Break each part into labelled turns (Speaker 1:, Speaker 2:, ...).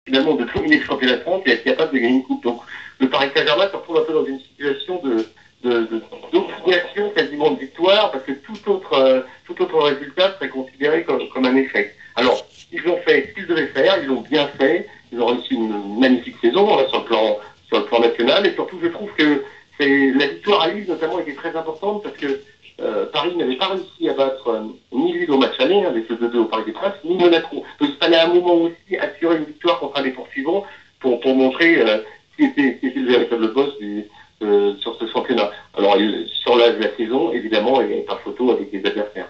Speaker 1: finalement de dominer le championnat de France et être capable de gagner une coupe. Donc le Paris Saint-Germain se retrouve un peu dans une situation d'obligation quasiment de victoire, parce que tout autre résultat serait considéré comme un échec. Alors, ils ont fait ce qu'ils devaient faire, ils l'ont bien fait, ils ont réussi une magnifique saison hein, sur le plan national, et surtout je trouve que la victoire à Lille notamment était très importante parce que Paris n'avait pas réussi à battre ni Lille au match aller, hein, avec le 2-2 au Parc des Princes, ni Monaco. Donc il fallait à un moment aussi assurer une victoire contre un des poursuivants pour montrer qui était le véritable boss sur ce championnat. Alors sur la saison, évidemment, il n'y avait pas photo avec les adversaires.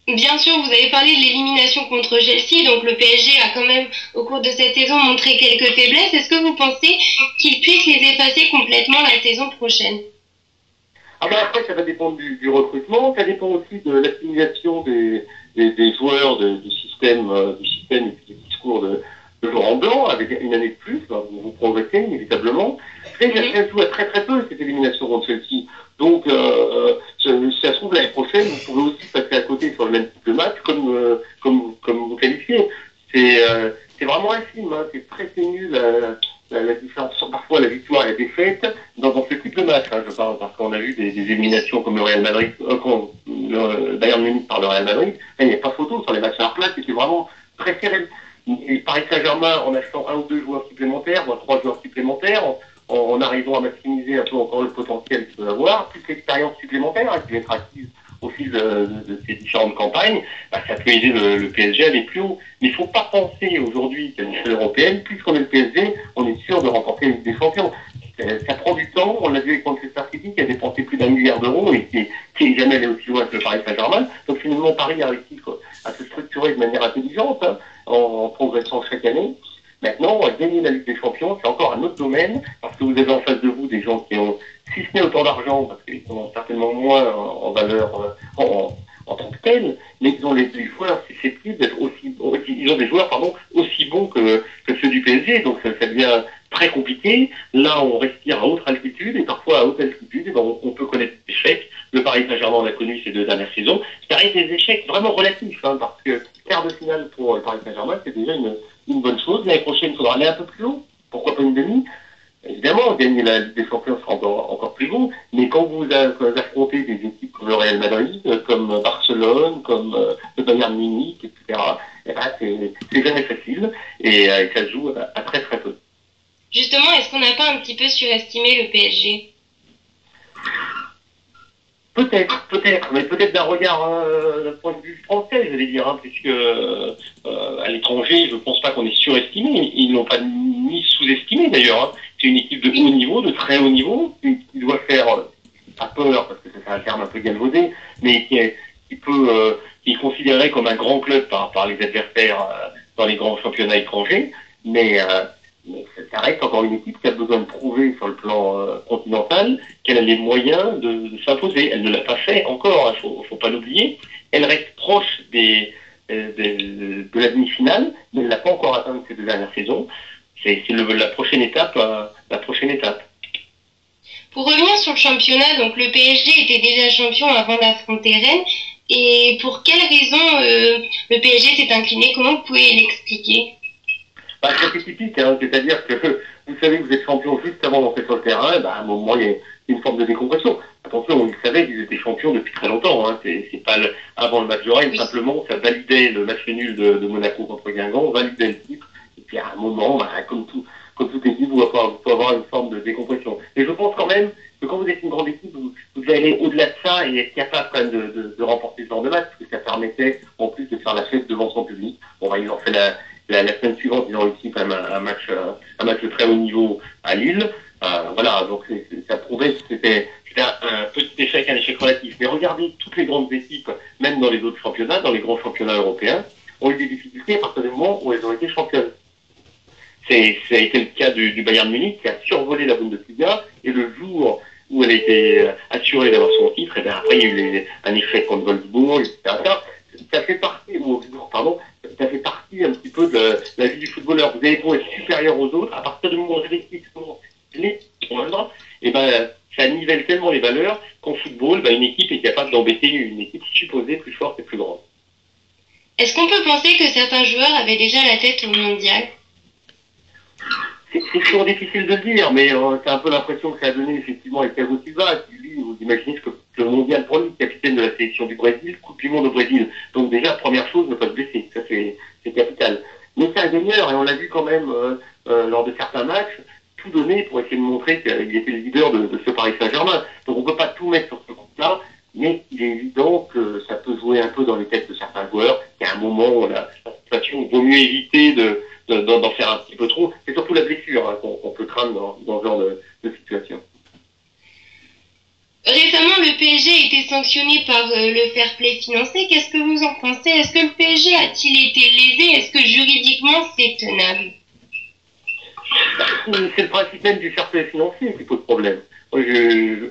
Speaker 2: Bien sûr, vous avez parlé de l'élimination contre Chelsea, donc le PSG a quand même, au cours de cette saison, montré quelques faiblesses. Est-ce que vous pensez qu'il puisse les effacer complètement la saison prochaine?
Speaker 1: Ah ben après, ça va dépendre du recrutement, ça dépend aussi de l'assimilation des joueurs du système et du discours de Laurent Blanc, avec une année de plus, vous progressez inévitablement. Ça se joue à très très peu cette élimination contre Chelsea. Donc, si ça se trouve l'année prochaine, vous pouvez aussi passer à côté sur le même type de match, comme vous qualifiez. C'est vraiment infime, hein, c'est très ténu la différence sur parfois la victoire et la défaite dans ce type de match. Hein, je parle parce qu'on a vu des éliminations comme le Real Madrid, le Bayern Munich par le Real Madrid. Là, il n'y a pas photo sur les matchs à leur place, c'était vraiment très serré. Et Paris Saint-Germain, en achetant un ou deux joueurs supplémentaires, voire trois joueurs supplémentaires, en arrivant à maximiser un peu encore le potentiel qu'il peut avoir, plus l'expérience supplémentaire hein, qui va être acquise au fil de ces différentes campagnes, bah, ça peut aider le PSG à aller plus haut. Mais il ne faut pas penser aujourd'hui qu'à l'échelle européenne, puisqu'on est le PSG, on est sûr de remporter la Ligue des Champions. Ça prend du temps, on l'a vu avec Manchester City qui a dépensé plus d'1 milliard d'euros et qui est jamais allé aussi loin que le Paris Saint-Germain. Donc finalement, Paris a réussi à se structurer de manière intelligente, hein, en progressant chaque année. Maintenant, gagner la Ligue des Champions, c'est encore un autre domaine, parce que vous avez en face de vous des gens qui ont, si ce n'est autant d'argent, parce qu'ils sont certainement moins en valeur en tant que tels, mais ils ont des joueurs susceptibles d'être ils ont des joueurs, aussi bons que ceux du PSG, donc ça devient très compliqué. Là, on respire à haute altitude, et parfois à haute altitude, et ben, on peut connaître des échecs. Le Paris Saint-Germain, on a connu ces 2 dernières saisons. Ça reste des échecs vraiment relatifs, hein, parce que quart de finale pour le Paris Saint-Germain, c'est déjà une bonne chose. L'année prochaine, il faudra aller un peu plus haut. Pourquoi pas une demi? Évidemment, gagner la Ligue des Champions sera encore plus beau, mais quand vous affrontez des équipes comme le Real Madrid, comme Barcelone, comme le Bayern Munich, etc., eh ben, c'est jamais facile, et ça se joue à très très peu.
Speaker 2: Justement, est-ce qu'on n'a pas un petit peu surestimé le PSG?
Speaker 1: Peut-être, mais peut-être d'un regard d'un point de vue français, j'allais dire, hein, puisque à l'étranger, je ne pense pas qu'on est surestimé, ils n'ont pas ni sous-estimé d'ailleurs. Hein. C'est une équipe de haut niveau, de très haut niveau, qui doit faire, pas peur, parce que c'est un terme un peu galvaudé, mais qui est considéré comme un grand club par les adversaires dans les grands championnats étrangers, mais ça reste encore une équipe qui a besoin de prouver sur le plan continental qu'elle a les moyens de s'imposer. Elle ne l'a pas fait encore, il faut pas l'oublier. Elle reste proche de la demi-finale, mais elle n'a pas encore atteint ces 2 dernières saisons. C'est la prochaine étape.
Speaker 2: Pour revenir sur le championnat, donc le PSG était déjà champion avant d'affronter Rennes. Et pour quelle raison le PSG s'est incliné? Comment vous pouvez l'expliquer?
Speaker 1: Bah, c'est typique, hein, c'est-à-dire que vous savez que vous êtes champion juste avant d'entrer sur le terrain, bah, à un moment il y a une forme de décompression. Attention, ils savaient qu'ils étaient champions depuis très longtemps, hein, c'est pas avant le match de Rennes, simplement ça validait le match nul de Monaco contre Guingamp, validait le titre, et puis à un moment, bah, comme toute équipe, vous pouvez avoir une forme de décompression. Et je pense quand même que quand vous êtes une grande équipe, vous allez aller au-delà de ça et être capable quand même de remporter ce genre de match, parce que ça permettait en plus de faire la fête devant son public. Bon, bah, ils ont fait la semaine suivante, ils ont réussi quand même un match de très haut niveau à Lille. Voilà, donc ça prouvait que c'était un petit échec, un échec relatif. Mais regardez, toutes les grandes équipes, même dans les autres championnats, dans les grands championnats européens, ont eu des difficultés à partir du moment où elles ont été championnes. Ça a été le cas du Bayern Munich qui a survolé la Bundesliga, et le jour où elle a été assurée d'avoir son titre, et bien après il y a eu un échec contre Wolfsburg, etc. Ça fait partie, ça fait partie un petit peu de la vie du footballeur. Vous avez beau être supérieur aux autres, à partir du moment où vous avez les et ben ça nivelle tellement les valeurs qu'en football, une équipe est capable d'embêter une équipe supposée plus forte et plus grande.
Speaker 2: Est-ce qu'on peut penser que certains joueurs avaient déjà la tête au mondial?
Speaker 1: C'est toujours difficile de le dire, mais c'est un peu l'impression que ça a donné effectivement avec Thiago Silva, qui lui, vous imaginez que le mondial pour lui, capitaine de la sélection du Brésil, Coupe du Monde au Brésil. Donc déjà, première chose, ne pas se blesser, ça c'est capital. Mais c'est un gagneur, et on l'a vu quand même lors de certains matchs, tout donner pour essayer de montrer qu'il était le leader de ce Paris Saint-Germain. Donc on peut pas tout mettre sur ce compte-là, mais il est évident que ça peut jouer un peu dans les têtes de certains joueurs, qu'à un moment, la situation, il vaut mieux éviter d'en faire un petit peu trop. C'est surtout la blessure qu'on peut craindre dans ce genre de situation.
Speaker 2: Récemment, le PSG a été sanctionné par le fair play financier. Qu'est-ce que vous en pensez? Est-ce que le PSG a-t-il été lésé? Est-ce que juridiquement c'est tenable?
Speaker 1: C'est le principe même du fair play financier qui pose problème.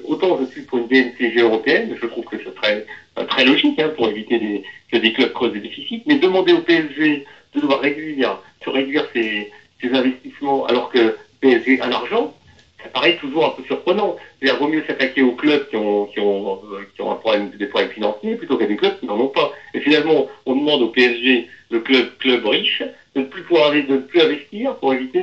Speaker 1: Autant je suis pour une DNCG européenne, je trouve que ce serait très logique pour éviter que des clubs creusent des déficits, mais demander au PSG de devoir réduire ses investissements alors que PSG a l'argent, ça paraît toujours un peu surprenant. Il vaut mieux s'attaquer aux clubs qui ont des problèmes financiers plutôt qu'à des clubs qui n'en ont pas. Et finalement, on demande au PSG, le club riche, de ne plus investir pour éviter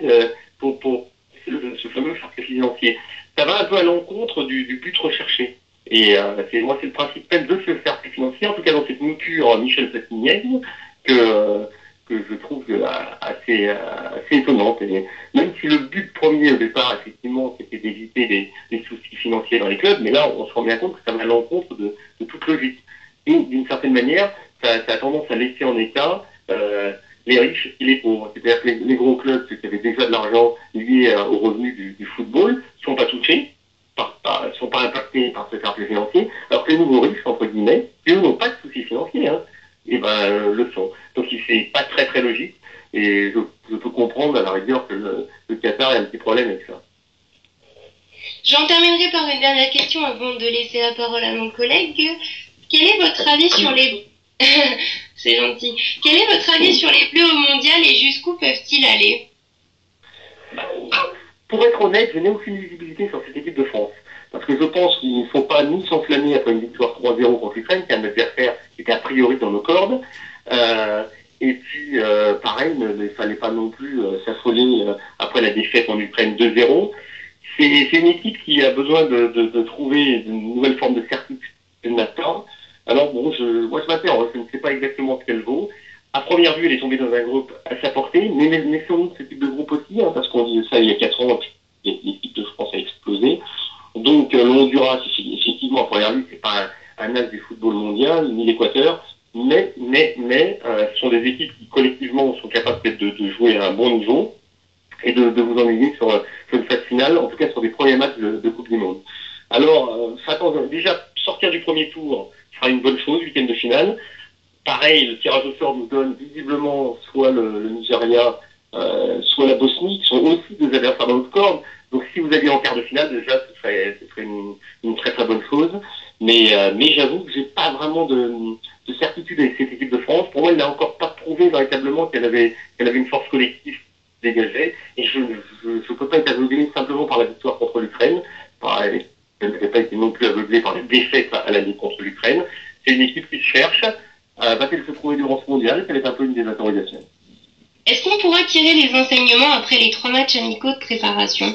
Speaker 1: pour ce fameux fair play financier. Ça va un peu à l'encontre du but recherché. Et c'est le principe même de ce fair play financier, en tout cas dans cette mouture Michel Platini, que je trouve assez étonnante. Et même si le but premier au départ, effectivement, c'était d'éviter des soucis financiers dans les clubs, mais là, on se rend bien compte que ça va à l'encontre de toute logique. Et d'une certaine manière, ça a tendance à laisser en état les riches et les pauvres. C'est-à-dire que les gros clubs, ceux qui avaient déjà de l'argent lié aux revenus du football, sont pas touchés, sont pas impactés par ce fair play financier, alors que les nouveaux riches, entre guillemets, eux n'ont pas de soucis financiers, et le sont. Donc c'est pas très très logique, et je peux comprendre à la rigueur que le Qatar ait un petit problème avec ça.
Speaker 2: J'en terminerai par une dernière question avant de laisser la parole à mon collègue. Quel est votre avis sur les... C'est gentil. Quel est votre avis sur les Bleus au mondial et jusqu'où peuvent-ils aller?
Speaker 1: Pour être honnête, je n'ai aucune visibilité sur cette équipe de France. Parce que je pense qu'il ne faut pas nous s'enflammer après une victoire 3-0 contre l'Ukraine, qui est un adversaire qui était a priori dans nos cordes. Et puis, pareil, il ne fallait pas non plus s'affoler après la défaite en Ukraine 2-0. C'est une équipe qui a besoin de trouver une nouvelle forme de certitude maintenant. Alors bon, moi je m'interroge, je ne sais pas exactement ce qu'elle vaut. À première vue, elle est tombée dans un groupe à sa portée, mais méfions-nous de ce type de groupe aussi, parce qu'on dit ça il y a 4 ans, l'équipe de France a explosé. Donc le Honduras, effectivement, à première vue, c'est pas un as du football mondial, ni l'Équateur, mais ce sont des équipes qui collectivement sont capables peut-être de jouer à un bon niveau et de vous ennuyer sur une phase finale, en tout cas sur des premiers matchs de Coupe du Monde. Alors, déjà sortir du premier tour sera une bonne chose, huitième de finale. Pareil, le tirage au sort nous donne visiblement soit le Nigeria, soit la Bosnie, qui sont aussi des adversaires dans notre corde. Donc si vous alliez en quart de finale, déjà, ce serait une très très bonne chose. Mais j'avoue que j'ai pas vraiment de certitude avec cette équipe de France. Pour moi, elle n'a encore pas prouvé véritablement qu'elle avait une force collective dégagée. Et je peux pas être aveuglé simplement par la victoire contre l'Ukraine. Elle n'avait pas été non plus aveuglée par les défaites à l'année contre l'Ukraine. C'est une équipe qui se cherche. Va-t-elle se trouver durant ce mondial? Ça va être un peu une des interrogations.
Speaker 2: Est-ce qu'on pourra tirer les enseignements après les 3 matchs amicaux de préparation?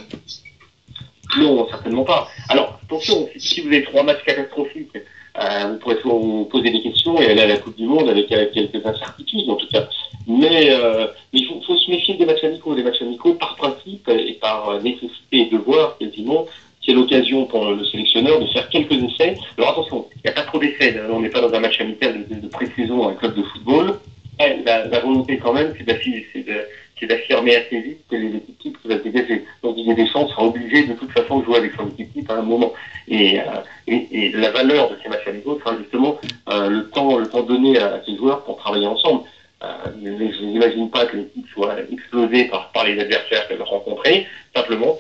Speaker 1: Non, certainement pas. Alors, attention, si vous avez 3 matchs catastrophiques, vous pourrez toujours vous poser des questions et aller à la Coupe du Monde avec quelques incertitudes, en tout cas. Mais il faut se méfier des matchs amicaux. Les matchs amicaux, par principe et par nécessité et devoir, quasiment, c'est l'occasion pour le sélectionneur de faire quelques essais. Alors attention, il n'y a pas trop d'essais. On n'est pas dans un match amical de pré-saison à un club de football. La volonté quand même, c'est d'affirmer assez vite que les équipes types vont se dégager. Donc Didier Deschamps sera obligé de toute façon de jouer avec son équipe type à un moment. Et la valeur de ces matchs amicaux sera justement le temps donné à ces joueurs pour travailler ensemble. Je n'imagine pas que l'équipe soit explosée par les adversaires qu'elle va rencontrer. Simplement,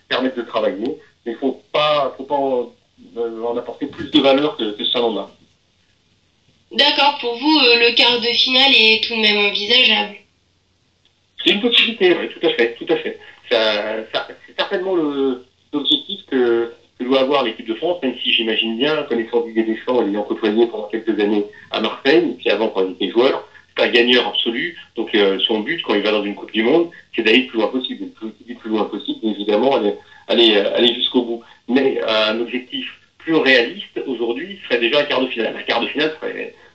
Speaker 1: permettre de travailler. Mais il ne faut pas en apporter plus de valeur que ça n'en a.
Speaker 2: D'accord, pour vous, le quart de finale est tout de même envisageable.
Speaker 1: C'est une possibilité, oui, tout à fait. C'est certainement l'objectif que doit avoir l'équipe de France, même si j'imagine bien, connaissant Didier Deschamps et l'ayant côtoyé pendant quelques années à Marseille, et puis avant quand il était joueur, c'est un gagneur absolu. Donc son but, quand il va dans une Coupe du Monde, c'est d'aller le plus loin possible, le plus loin possible, et évidemment aller jusqu'au bout. Mais un objectif plus réaliste aujourd'hui serait déjà un quart de finale. Un quart de finale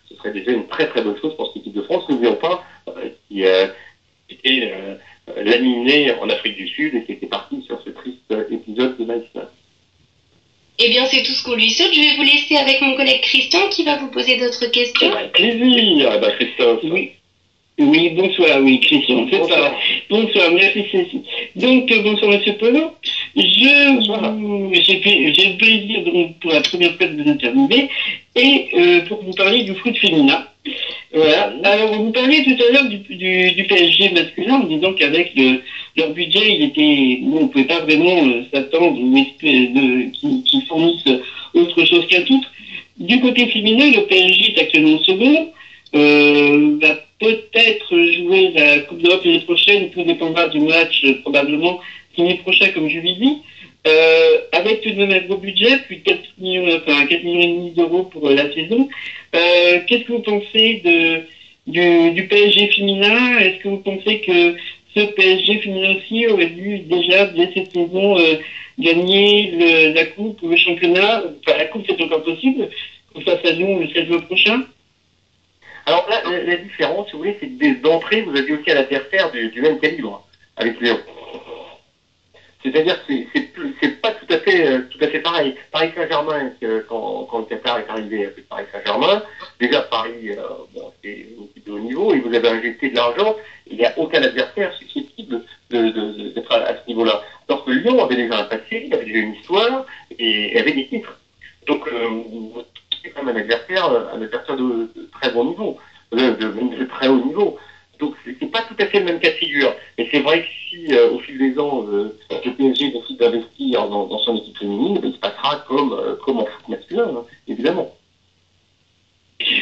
Speaker 1: ce serait déjà une très très bonne chose pour cette équipe de France. N'oublions pas qui était laminé en Afrique du Sud et qui était parti sur ce triste épisode de Maïsna.
Speaker 2: Eh bien, c'est tout ce qu'on lui souhaite. Je vais vous laisser avec mon collègue Christian qui va vous poser d'autres questions.
Speaker 1: Avec plaisir, Christophe.
Speaker 3: Oui, bonsoir, oui, Christian, c'est ça. Bonsoir, merci Cécile. Donc, bonsoir Monsieur Pelot. J'ai le plaisir, donc, pour la première fois de vous interviewer, et pour vous parler du foot féminin. Voilà. Alors, vous parliez tout à l'heure du PSG masculin, en disant qu'avec leur budget, on ne pouvait pas vraiment s'attendre qu'ils fournissent autre chose qu'un titre. Du côté féminin, le PSG est actuellement second, va peut-être jouer la Coupe d'Europe l'année prochaine, tout dépendra du match probablement l'année prochaine, comme je l'ai dit, avec tout de même un gros budget, plus de 4 millions et demi d'euros pour la saison. Qu'est-ce que vous pensez du PSG féminin? Est-ce que vous pensez que ce PSG féminin aussi aurait dû déjà, dès cette saison, gagner la Coupe ou le championnat? Enfin, la Coupe, c'est encore possible, face à Lyon le 16 juin prochain.
Speaker 1: Alors là, la différence, si vous voulez, c'est que d'entrée, vous aviez aussi un adversaire du même calibre, avec Lyon. C'est-à-dire que c'est pas tout à fait pareil. Paris Saint-Germain, quand le Qatar est arrivé avec Paris Saint-Germain, déjà Paris, c'est une équipe de haut niveau, et vous avez injecté de l'argent, il n'y a aucun adversaire susceptible d'être à ce niveau-là. Alors que Lyon avait déjà un passé, avait déjà une histoire, et avait des titres. Donc, c'est quand même un adversaire de très bon niveau, de très haut niveau. Donc c'est pas tout à fait le même cas de figure. Mais c'est vrai que si au fil des ans le PSG décide d'investir dans son équipe féminine, il se passera comme en foot masculin, hein, évidemment.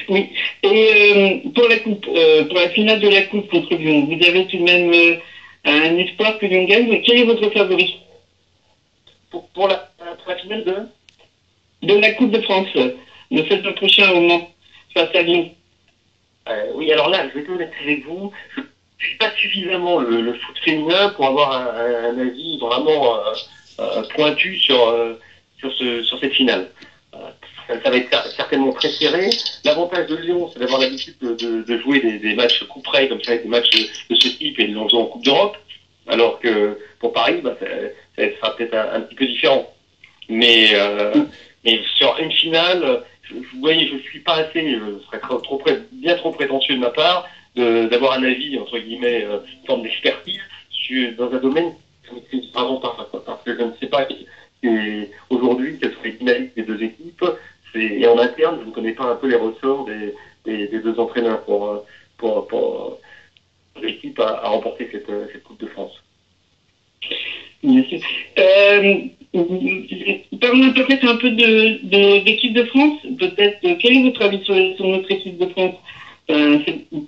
Speaker 3: Oui. Et pour la coupe, pour la finale de la coupe contre Lyon, vous avez tout de même un espoir que Lyon gagne. Quel est votre favori
Speaker 1: pour la finale
Speaker 3: de la Coupe de France, le 7 juin prochain au Mans, face à Lyon?
Speaker 1: Oui, alors là, je vais être honnête avec vous, je ne suis pas suffisamment le foot féminin pour avoir un avis vraiment pointu sur cette finale. Ça va être certainement très serré. L'avantage de Lyon, c'est d'avoir l'habitude de jouer des matchs coup près, comme ça, des matchs de ce type, et de l'en jouer en Coupe d'Europe, alors que pour Paris, ça sera peut-être un petit peu différent. Mais sur une finale, vous voyez, je suis pas assez, je serais bien trop prétentieux de ma part d'avoir un avis, entre guillemets, une forme d'expertise dans un domaine que je ne maîtrise vraiment pas, parce que je ne sais pas aujourd'hui quelles sont les dynamiques des deux équipes, et en interne, je ne connais pas un peu les ressorts des deux entraîneurs pour l'équipe à remporter cette Coupe de France.
Speaker 3: Bien sûr. Parlons peut-être un peu d'équipe de France. Peut-être, quel est votre avis sur notre équipe de France?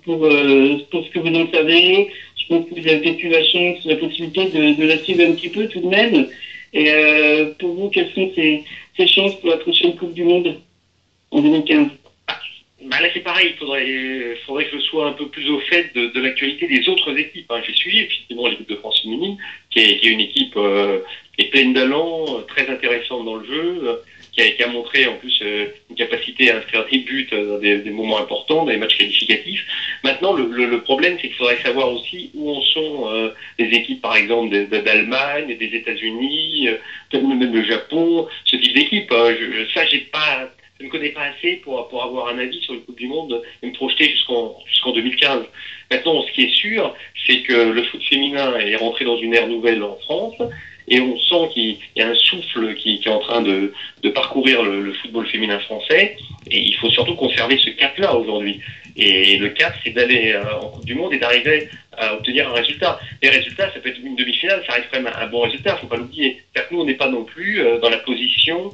Speaker 3: Pour ce que vous en savez, je pense que vous avez peut-être eu la possibilité de la suivre un petit peu tout de même. Et pour vous, quelles sont ces chances pour la prochaine Coupe du Monde en 2015?
Speaker 1: Là, c'est pareil, il faudrait que je sois un peu plus au fait de l'actualité des autres équipes. J'ai suivi effectivement l'équipe de France féminine, qui est une équipe qui est pleine d'allant, très intéressante dans le jeu, qui a montré en plus une capacité à inscrire des buts dans des moments importants, dans les matchs qualificatifs. Maintenant, le problème, c'est qu'il faudrait savoir aussi où en sont les équipes, par exemple, d'Allemagne, des États-Unis, peut-être même le Japon, ce type d'équipe. Je ne connais pas assez pour avoir un avis sur une Coupe du Monde et me projeter jusqu'en 2015. Maintenant, ce qui est sûr, c'est que le foot féminin est rentré dans une ère nouvelle en France, et on sent qu'il y a un souffle qui est en train de parcourir le football féminin français, et il faut surtout conserver ce cap-là aujourd'hui. Et le cap, c'est d'aller en Coupe du Monde et d'arriver à obtenir un résultat. Les résultats, ça peut être une demi-finale, ça reste quand même un bon résultat, faut pas l'oublier. C'est-à-dire que nous, on n'est pas non plus dans la position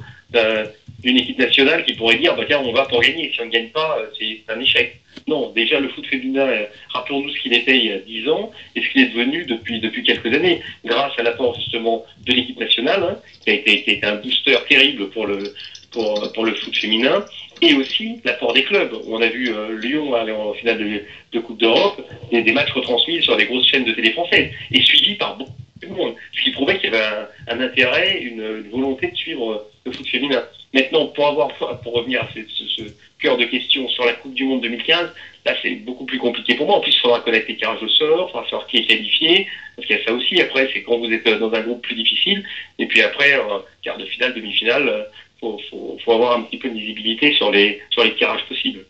Speaker 1: d'une équipe nationale qui pourrait dire, tiens, on va pour gagner, si on ne gagne pas, c'est un échec. Non, déjà, le foot féminin, rappelons-nous ce qu'il était il y a 10 ans, et ce qu'il est devenu depuis quelques années, grâce à l'apport justement de l'équipe nationale, qui a été un booster terrible pour le foot féminin. et aussi l'apport des clubs. On a vu Lyon aller en finale de Coupe d'Europe, et des matchs retransmis sur les grosses chaînes de télé françaises, et suivis par beaucoup de monde, ce qui prouvait qu'il y avait un intérêt, une volonté de suivre le foot féminin. Maintenant, pour revenir à ce cœur de question sur la Coupe du Monde 2015, là c'est beaucoup plus compliqué pour moi. En plus, il faudra connaître les tirages au sort, il faudra savoir qui est qualifié, parce qu'il y a ça aussi. Après, c'est quand vous êtes dans un groupe plus difficile, et puis après, quart de finale, demi-finale, faut avoir un petit peu de visibilité sur les tirages possibles.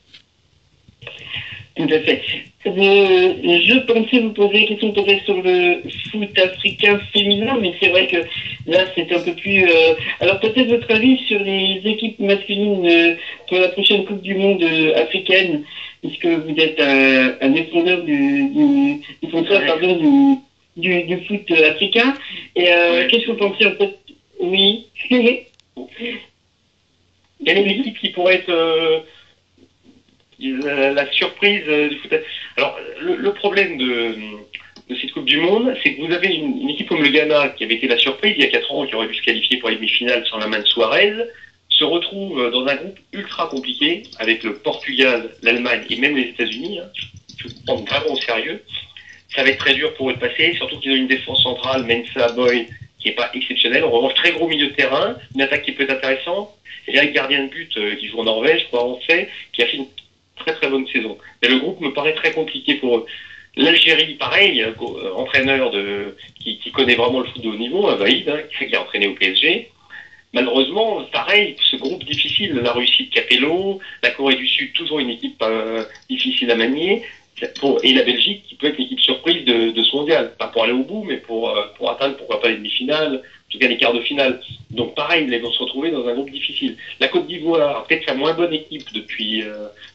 Speaker 3: Tout à fait. Je pensais vous poser des questions peut-être sur le foot africain féminin, mais c'est vrai que là c'est un peu plus... Alors peut-être votre avis sur les équipes masculines pour la prochaine Coupe du Monde africaine, puisque vous êtes un défenseur du foot africain. Et qu'est-ce que vous pensez en fait? Oui.
Speaker 1: Il y a une équipe qui pourrait être la surprise du foot. Alors, le problème de cette Coupe du Monde, c'est que vous avez une équipe comme le Ghana, qui avait été la surprise il y a 4 ans, qui aurait dû se qualifier pour les demi-finales sans la main de Suarez, se retrouve dans un groupe ultra compliqué, avec le Portugal, l'Allemagne et même les États-Unis. Il faut prendre vraiment au sérieux. Ça va être très dur pour eux de passer, surtout qu'ils ont une défense centrale, Mensah, Boy, qui est pas exceptionnelle. En revanche, très gros milieu de terrain, une attaque qui peut être intéressante. Et un gardien de but qui joue en Norvège, quoi, on sait, qui a fait une très très bonne saison. Mais le groupe me paraît très compliqué pour eux. L'Algérie, pareil, entraîneur qui connaît vraiment le foot de haut niveau, Vaïd, qui a entraîné au PSG. Malheureusement, pareil, ce groupe difficile, la Russie de Capello, la Corée du Sud, toujours une équipe difficile à manier, et la Belgique qui peut être l'équipe surprise de ce mondial. Pas pour aller au bout, mais pour atteindre, pourquoi pas, les demi-finales, en tout cas les quarts de finale. Donc pareil, ils vont se retrouver dans un groupe difficile. La Côte d'Ivoire, peut-être sa moins bonne équipe depuis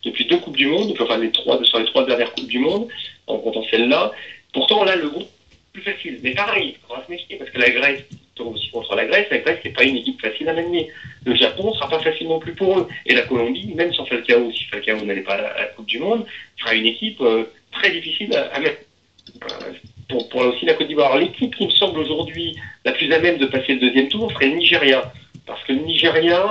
Speaker 1: 2 Coupes du Monde, enfin sur les 3 dernières Coupes du Monde, en comptant celle-là. Pourtant là, le groupe est plus facile. Mais pareil, il faudra se méfier, parce que la Grèce tombe aussi contre la Grèce c'est pas une équipe facile à manier. Le Japon sera pas facile non plus pour eux. Et la Colombie, même sans Falcao, si Falcao n'allait pas à la Coupe du Monde, sera une équipe très difficile à mettre. Pour aussi la Côte d'Ivoire. Alors, l'équipe qui me semble aujourd'hui la plus à même de passer le 2e tour serait le Nigeria. Parce que le Nigeria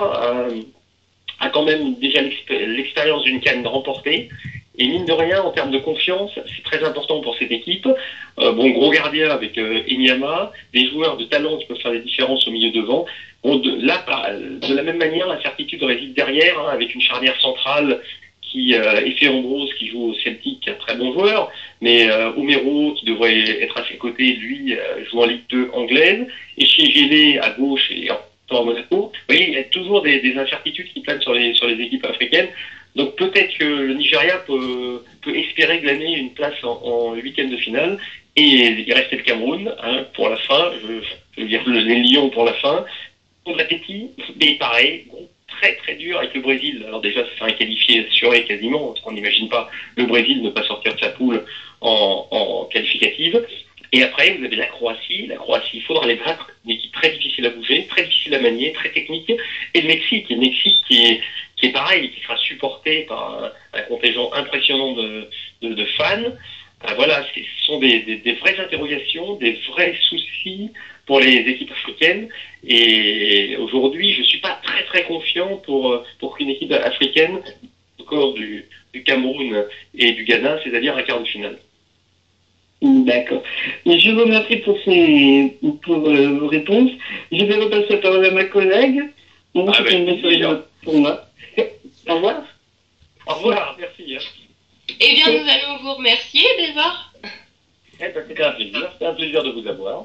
Speaker 1: a quand même déjà l'expérience d'une CAN remportée. Et mine de rien, en termes de confiance, c'est très important pour cette équipe. Gros gardien avec Enyama, des joueurs de talent qui peuvent faire des différences au milieu devant. De la même manière, l'incertitude réside derrière, avec une charnière centrale Efe Ambrose qui joue au Celtic, un très bon joueur, mais Omero qui devrait être à ses côtés, lui joue en Ligue 2 anglaise, et chez Gélé à gauche et en Monaco. Vous voyez, il y a toujours des incertitudes qui planent sur les équipes africaines. Donc peut-être que le Nigeria peut espérer glaner une place en 8e de finale, et il restait le Cameroun pour la fin, je veux dire les Lions pour la fin. Pour l'appétit, mais pareil, très très dur avec le Brésil. Alors déjà, c'est un qualifié assuré quasiment, parce qu'on n'imagine pas le Brésil ne pas sortir de sa poule en qualificative. Et après, vous avez la Croatie. La Croatie, il faudra les battre. Une équipe très difficile à bouger, très difficile à manier, très technique. Et le Mexique qui est pareil, qui sera supporté par un contingent impressionnant de fans. Voilà, ce sont des vraies interrogations, des vrais soucis pour les équipes africaines. Et aujourd'hui, je suis pas très très confiant pour qu'une équipe africaine, encore du Cameroun et du Ghana, c'est-à-dire un quart de finale.
Speaker 3: D'accord. Je vous remercie pour vos réponses. Je vais repasser la parole à ma collègue. C'est une message pour moi. Au revoir.
Speaker 1: Au revoir, merci.
Speaker 2: Eh bien, nous allons vous remercier déjà.
Speaker 1: C'était un plaisir de vous avoir.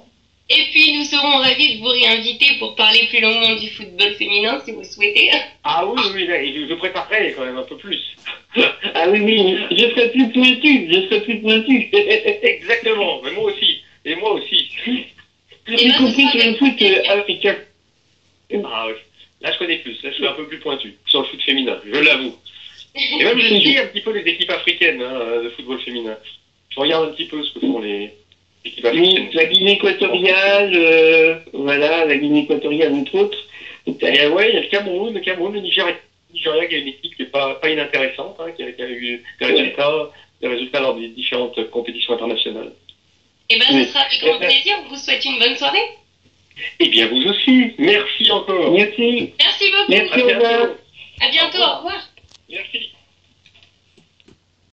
Speaker 2: Et puis, nous serons ravis de vous réinviter pour parler plus longuement du football féminin, si vous le souhaitez.
Speaker 1: Ah oui, je préparerai quand même un peu plus.
Speaker 3: Ah oui, je serai plus pointu.
Speaker 1: Exactement, mais moi aussi. Et moi aussi.
Speaker 3: Y compris sur le foot africain.
Speaker 1: Ah oui, là je connais plus, là je suis un peu plus pointu sur le foot féminin, je l'avoue. Et même je suis un petit peu les équipes africaines de football féminin. Je regarde un petit peu ce que font les équipes africaines.
Speaker 3: Oui, la Guinée équatoriale, la Guinée équatoriale entre autres.
Speaker 1: Et il y a le Cameroun, le Nigeria qui a une équipe qui n'est pas inintéressante, qui a eu des résultats lors des différentes compétitions internationales.
Speaker 2: Eh bien, ce sera avec grand plaisir. Je vous souhaite une bonne soirée.
Speaker 1: Eh bien, vous aussi. Merci encore.
Speaker 3: Merci.
Speaker 2: Merci beaucoup.
Speaker 3: Merci, au revoir.
Speaker 2: À bientôt. Au revoir.
Speaker 3: Merci.